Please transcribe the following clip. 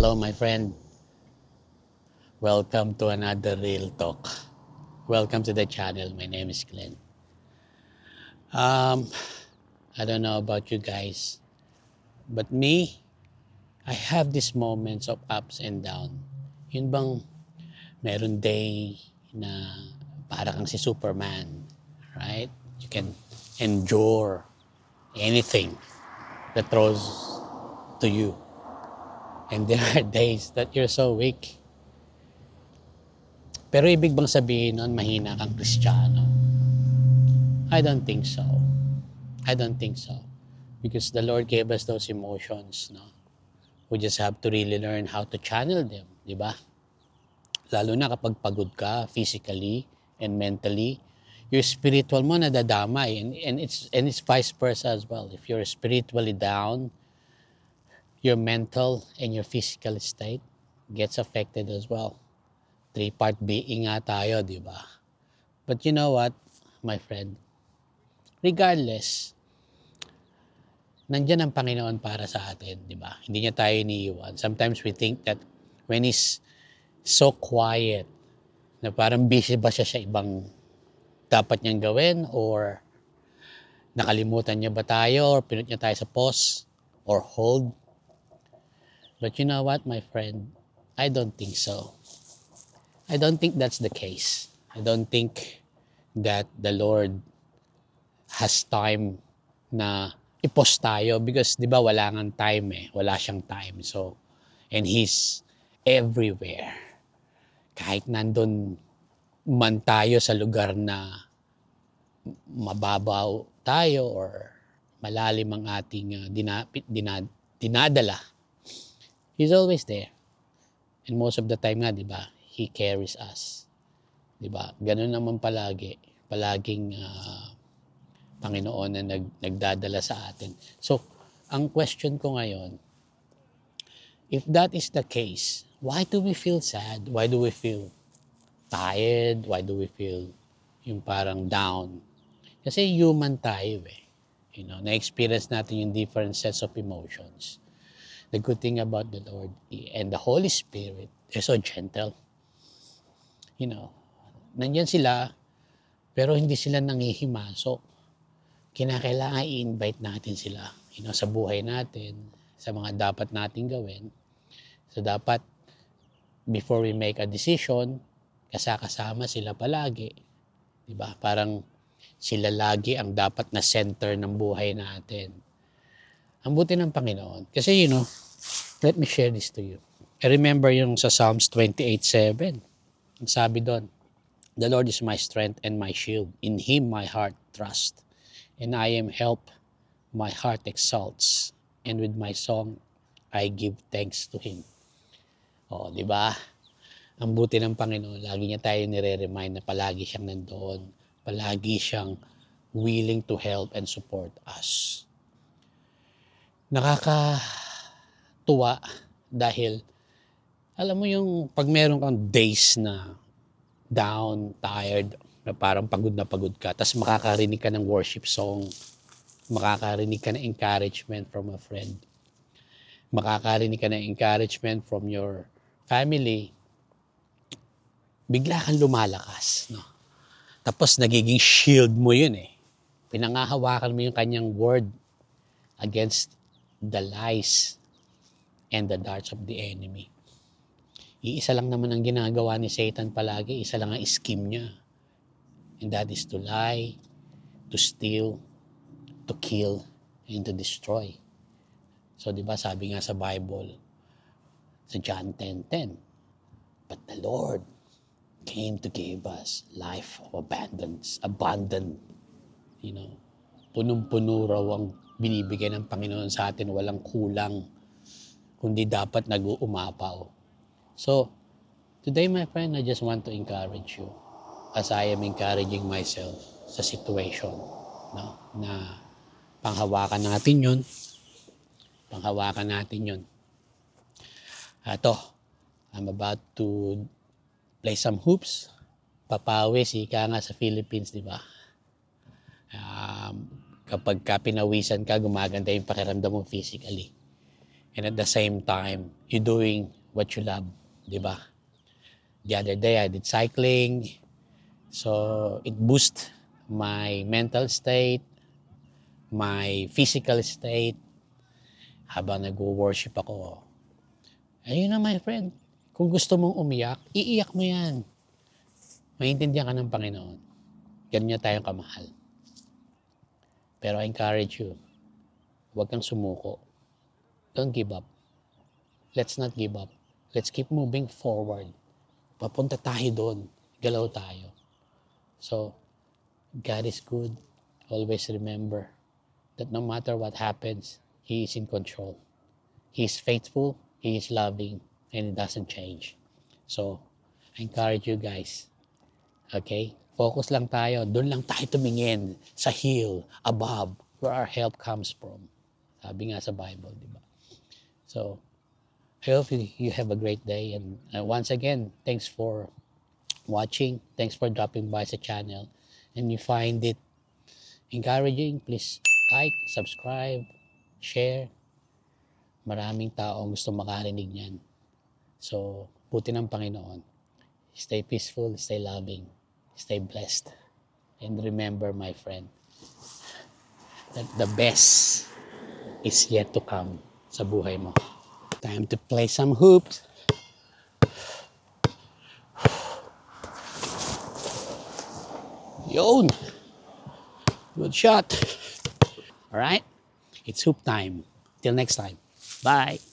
Hello, my friend. Welcome to another Real Talk. Welcome to the channel. My name is Glenn. I don't know about you guys, but me, I have these moments of ups and downs. Yun bang meron day na para kang si Superman, right? You can endure anything that throws to you. And there are days that you're so weak. Pero ibig bang sabihin nun, mahina kang Kristiyano? I don't think so. I don't think so. Because the Lord gave us those emotions, no? We just have to really learn how to channel them, di ba? Lalo na kapag pagod ka physically and mentally, your spiritual mo nadadamay, and it's vice versa as well. If you're spiritually down, your mental and your physical state gets affected as well. Three-part being nga tayo, di ba? But you know what, my friend? Regardless, nandiyan ang Panginoon para sa atin, di ba? Hindi niya tayo iniiwan. Sometimes we think that when He's so quiet, na parang busy ba siya sa ibang dapat niyang gawin, or nakalimutan niya ba tayo, or pinut niya tayo sa pause or hold. But you know what, my friend? I don't think so. I don't think that's the case. I don't think that the Lord has time na i-pause tayo, because di ba wala ngang time eh. Wala siyang time. So, and He's everywhere. Kahit nandun man tayo sa lugar na mababaw tayo or malalim ang ating dinadala, He's always there. And most of the time nga, di ba, He carries us. Di ba? Ganun naman palaging Panginoon na nagdadala sa atin. So, ang question ko ngayon, if that is the case, why do we feel sad? Why do we feel tired? Why do we feel yung parang down? Kasi human tayo eh. You know, na-experience natin yung different sets of emotions. The good thing about the Lord and the Holy Spirit, they're so gentle. You know, nandyan sila, pero hindi sila nangihimasok. Kinakailangan i-invite natin sila, you know, sa buhay natin, sa mga dapat natin gawin. So dapat, before we make a decision, kasama sila palagi. Diba? Parang sila lagi ang dapat na center ng buhay natin. Ang buti ng Panginoon. Kasi, you know, let me share this to you. I remember yung sa Psalms 28:7. Ang sabi doon, "The Lord is my strength and my shield. In Him my heart trusts. And I am helped. My heart exalts. And with my song, I give thanks to Him." O, di ba? Ang buti ng Panginoon, lagi niya tayo nire-remind na palagi siyang nandoon. Palagi siyang willing to help and support us. Nakakatuwa dahil, alam mo yung pag meron kang days na down, tired, na parang pagod na pagod ka, tapos makakarinig ka ng worship song, makakarinig ka ng encouragement from a friend, makakarinig ka ng encouragement from your family, bigla kang lumalakas, no? Tapos nagiging shield mo yun eh. Pinangahawakan mo yung kanyang word against the lies and the darts of the enemy. Iisa lang naman ang ginagawa ni Satan palagi, isa lang ang scheme niya. And that is to lie, to steal, to kill, and to destroy. So, di ba, sabi nga sa Bible, sa John 10:10, "But the Lord came to give us life of abundant. You know, punong-puno raw ang binibigay ng Panginoon sa atin, walang kulang, kundi dapat nag-uumapaw. So, today, my friend, I just want to encourage you as I am encouraging myself sa situation, no? Na panghawakan natin yun. Ito, I'm about to play some hoops. Papawis, ika nga sa Philippines, di ba? Kapag ka pinawisan ka, gumaganda yung pakiramdam mo physically. And at the same time, you're doing what you love, di ba? The other day, I did cycling. So, it boosts my mental state, my physical state. Habang nag-worship ako, ayun na my friend, kung gusto mong umiyak, iiyak mo yan. Maintindihan ka ng Panginoon. Ganun niya tayong kamahal. Pero I encourage you, huwag kang sumuko. Don't give up. Let's not give up. Let's keep moving forward. Papunta tayo doon. Galaw tayo. So, God is good. Always remember that no matter what happens, He is in control. He is faithful, He is loving, and He doesn't change. So, I encourage you guys, okay? Focus lang tayo. Doon lang tayo tumingin sa hill, above, where our help comes from. Sabi nga sa Bible, di ba? So, I hope you have a great day. And once again, thanks for watching. Thanks for dropping by sa channel. And you find it encouraging, please like, subscribe, share. Maraming tao ang gusto makarinig niyan. So, buti ng Panginoon. Stay peaceful, stay loving, stay blessed. And remember, my friend, that the best is yet to come sa buhay mo. Time to play some hoops. Yun! Good shot! Alright? It's hoop time. Till next time. Bye!